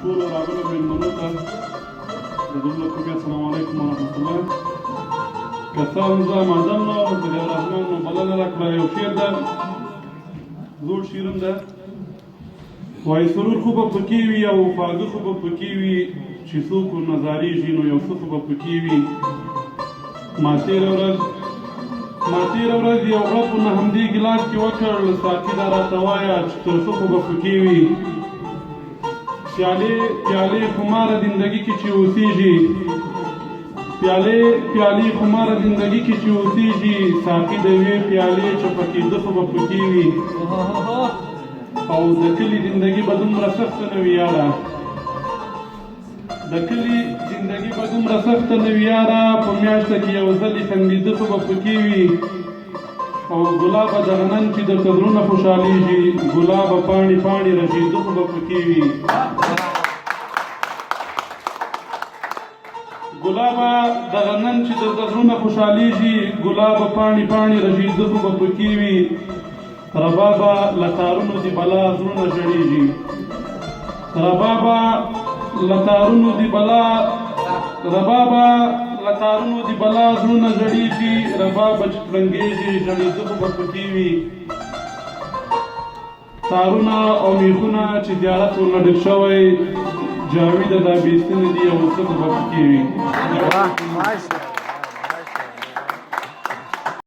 ټولو راغلو مېلمنو ته د دومره خوږ السلام علیکم ورحمت الله. که څه هم زه معذم نه وم، خدای رحمان مو بلنه راکړه. یو شعر ده، زوړ شعر هم ده، وایي سرور خو به پکې وي او خواږه خو به پکې وي، چې څوک نظارېږي نو یو څه خو به پکې وي. ما تېره ورځ یو غړپ نه همدې ګیلاس کې وکړ، ساقي دا راته وایه چې تر څه خو به پکې وي. پیالې خماره زندګي کې چې اوسېږي، پیالې خماره زندګي کې چې اوسېږي، ساقي د یوې پیالې چې پکېده خو به پکې وي. او د کلي زندګي به دومره سخته نه وي یاره، د کلي زندګي به دومره سخته نه وي یاره، په میاشته کې یو ځلې خندېده خو به پکې وي. او ګلابه دغه نن چې درته زړونه خوشحالېږي، ګلابه پاڼې پاڼې رژېده خو به پکې وي. ګلابه دغه نن چې درته زړونه خوشحالېږي، ګلابه پاڼې پاڼې رژېده خو به پکې وي. ربابه له تارونو دې بلا زړونه ژړېږي، ربابه له تارونو دې بلا زړونه ژړېږي، ربابه چې پړنګېږي ژړېده خو به پکې وي. تارونه او میخونه چې زیارت ورنه ډک شوی، جاویده دا بېستنې دي او څه خو به پکې وي.